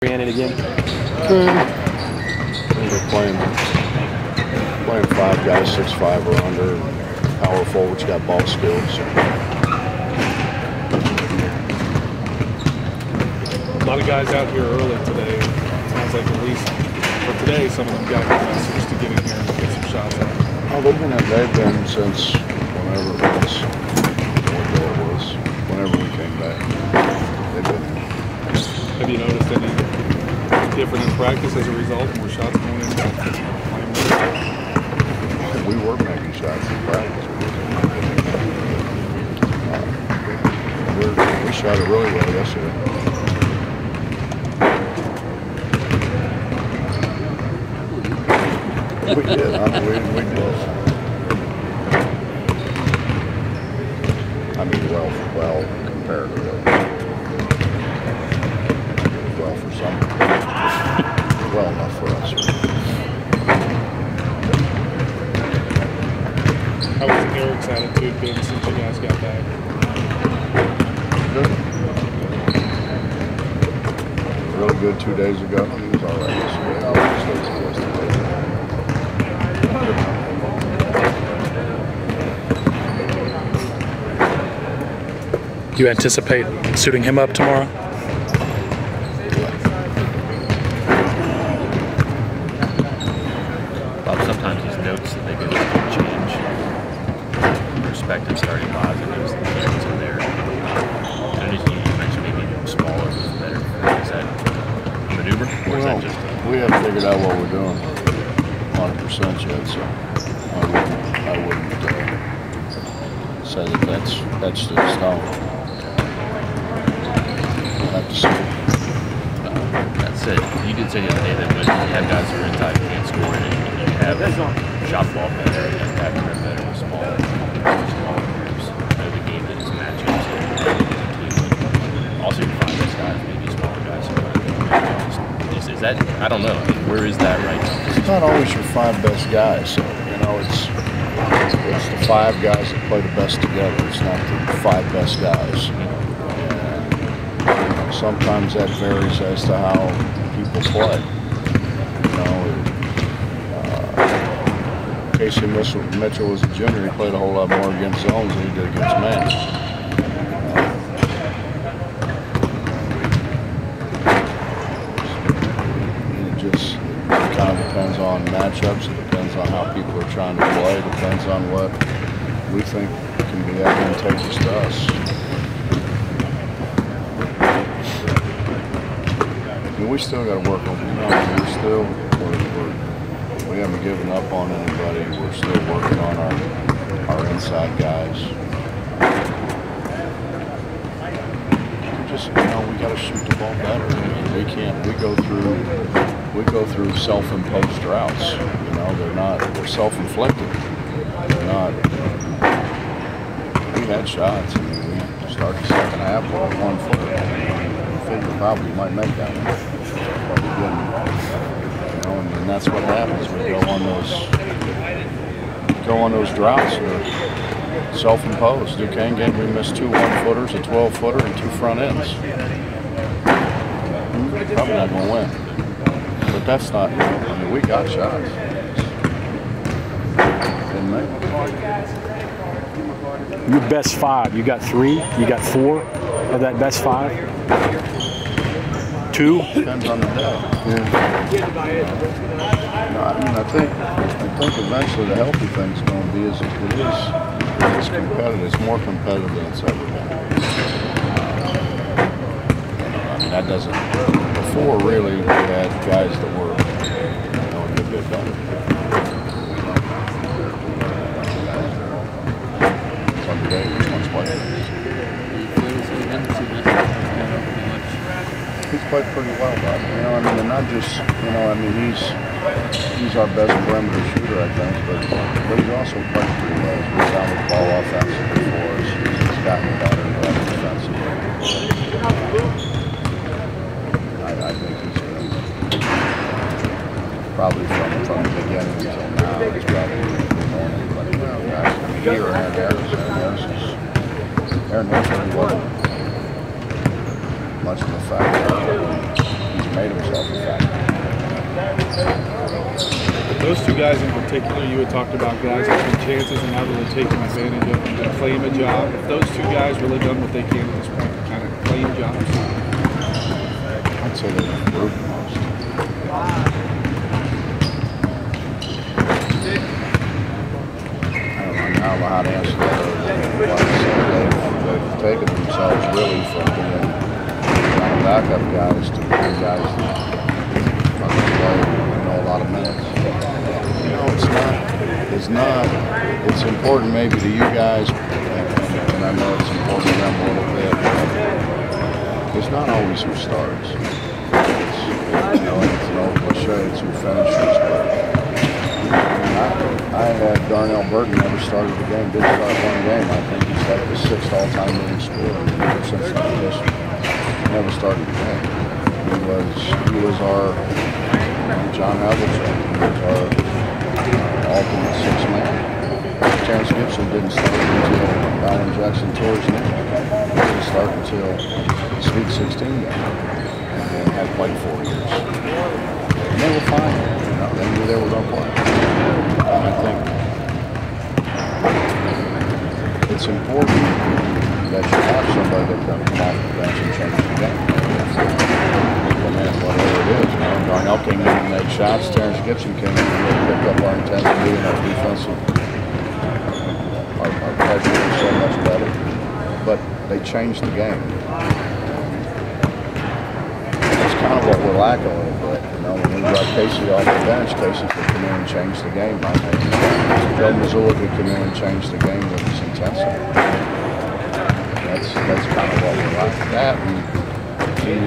Ran it again. We're playing 5 guys, 6'5" or under, powerful, which got ball skills. A lot of guys out here early today. Sounds like at least for today, some of them got messages to get in here and get some shots out. Oh, they've been since whenever it was, what day it was, whenever we came back. They've been here. Have you noticed any different in practice as a result? More shots going in? We were making shots in practice. We shot it really well yesterday. We did. We did. I mean, well, comparatively. Well, for some. Well enough for us. How has Eric's attitude been since you guys got back? Good. Really good 2 days ago. He was all right yesterday. You anticipate suiting him up tomorrow? Bob, sometimes these notes that they go change perspective starting lives and those things in there. And you mentioned maybe smaller was better. Is that a maneuver? Or is that just we haven't figured out what we're doing 100% yet, so I wouldn't say that that's etched in stone. We'll have to see. That said, you did say the other day that when you have guys who are inside and can't score and you have shot the ball better and impact the rim better with smaller groups. I know the game is matchups and also your 5 best guys, maybe smaller guys. Is that, I don't know, where is that right now? It's not always your 5 best guys, so, it's the 5 guys that play the best together. It's not the 5 best guys. And sometimes that varies as to how people play. Casey Mitchell was a junior. He played a whole lot more against zones than he did against man. It kind of depends on matchups. It depends on how people are trying to play. It depends on what we think can be advantageous to us. We still got to work on. We haven't given up on anybody. We're still working on our inside guys. We got to shoot the ball better. We go through self-imposed droughts. They're self-inflicted. They're not. We had shots. We started the second half with 1 foot. We figured probably might make that one, but we didn't. And that's what happens. We go on those droughts. They're self-imposed. Duquesne game, we missed 2 1-footers, a 12-footer, and 2 front ends. We're probably not going to win. But that's not. We got shots. Didn't make them. Your best 5. You got 3. You got 4 of that best 5. 2. Depends on the day. I think eventually the healthy thing's going to be it is competitive. It's more competitive than it's ever been. That doesn't. Before, really, we had guys that were a good bit better. Some today, which one's playing? He's played pretty well, Bob. And not just, he's our best perimeter shooter, I think, but he's also played pretty well. He's rebounded the ball offensively for us. He's gotten better defensively. I think he's been probably from the beginning until now. He's probably more than anybody else. Here and Aaron knows pretty well. Much of the fact that he's made himself a factor. Those two guys in particular, you had talked about guys taking chances and not really taking advantage of them to claim a job. If those two guys really done what they can at this point to kind of claim jobs, I'd say they've improved the most. I don't know how to answer that. Like I said, they've taken themselves really from being backup guys to being guys that fucking play, a lot of minutes. It's important maybe to you guys, and I know it's important to them a little bit, but it's not always who starts. It's an old cliche, it's who finishes, but I had Darnell Burton never started the game, didn't start one game. I think he's like the 6th all-time leading scorer in Cincinnati history. He never started the game. He was our John Huggins, was our alternate 6th man. Terrence Gibson didn't start until Byron Jackson tore his knee. He didn't start until the Sweet 16 game, and had played 4 years. And they were fine. They knew they were going to play. And I think it's important that you have somebody that can come off the bench and change the game. Implement whatever it is. Darnell came in and made shots. Terrence Gibson came in and really picked up our intensity and our defensive. Our pressure was so much better. But they changed the game. That's kind of what we're lacking a little bit. When we got Casey off the bench, Casey could come in and change the game. Joe Mazzulla could come in and change the game with his intensity. That's kind of what we're lacking. That and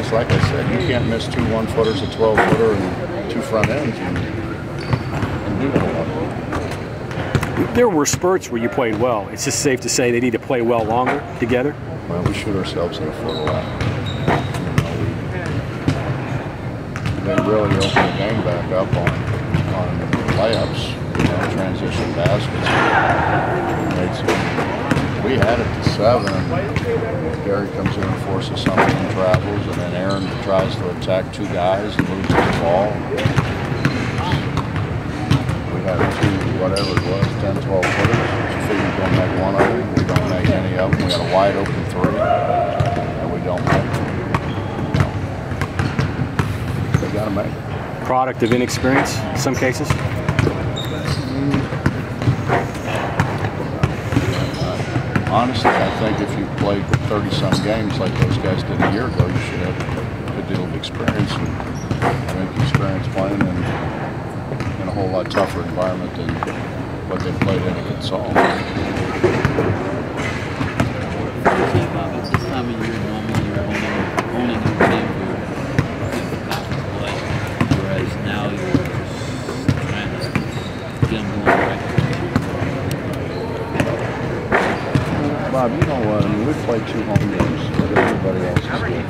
it's like I said, you can't miss 2 1-footers, a 12-footer, and 2 front ends and do that. There were spurts where you played well. It's just safe to say they need to play well longer together. Well, we shoot ourselves in the foot a lot. They really opened the game back up on layups, transition baskets. We had it to 7, and Gary comes in and forces something and travels, and then Aaron tries to attack 2 guys and loses the ball. We had 2, whatever it was, 10, 12 footers. You figure you're going to make one of them. We don't make any of them. We had a wide open 3, and we don't make them. They got to make it. Product of inexperience in some cases? Honestly, I think if you played 30-some games like those guys did a year ago, you should have a good deal of experience. And I think experience playing in a whole lot tougher environment than what they played in at Saul. This time of year, normally you're owning a game for conference play, whereas now you're just trying to get them going right. Bob, you know what? I mean, we played 2 home games, but everybody else has played.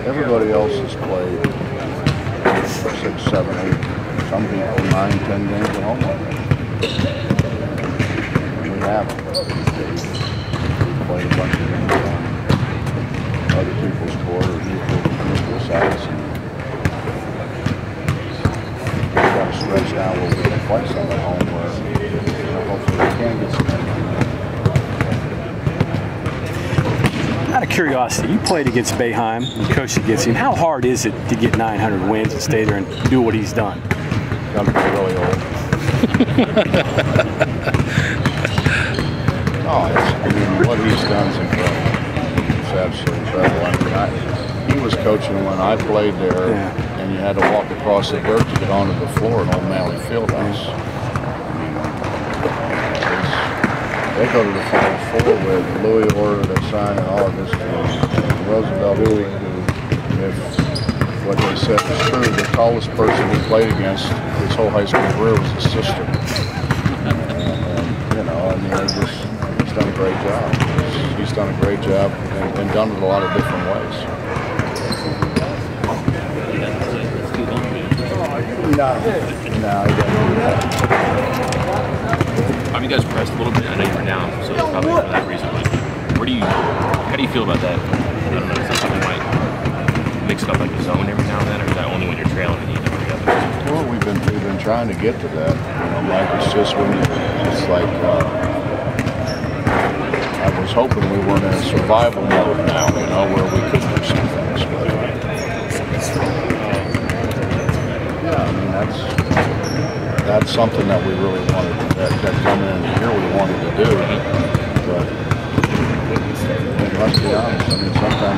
Everybody else has played 6, 7, 8, some people 9, 10 games at home. We haven't. We played a bunch of games on other people's court or neutral sites. We've got a stretch now where we can play some at home where hopefully we can get some. Out of curiosity, you played against Boeheim, you coached against him. How hard is it to get 900 wins and stay there and do what he's done? Got to be really old. What he's done is incredible. It's absolutely incredible. I mean, he was coaching when I played there, and you had to walk across the dirt to get onto the floor at Old Manley Fieldhouse. They go to the Final Four with Louis Orr, they sign in August, and Roosevelt, who, if what they said is true, the tallest person he played against his whole high school career was his sister. I mean, he's done a great job. He's done a great job and done it a lot of different ways. No, he doesn't do that. You guys pressed a little bit. I know you were down, so probably for that reason. But how do you feel about that? I don't know. mix it up like a zone every now and then, or is that only when you're trailing and you need to hurry up? Well, we've been trying to get to that. You know, Mike, it's just when it's like I was hoping we weren't in a survival mode now, you know, where we could do some things. But yeah, I mean that's something that we really wanted. That coming in here we wanted to do. But let's be honest. I mean, sometimes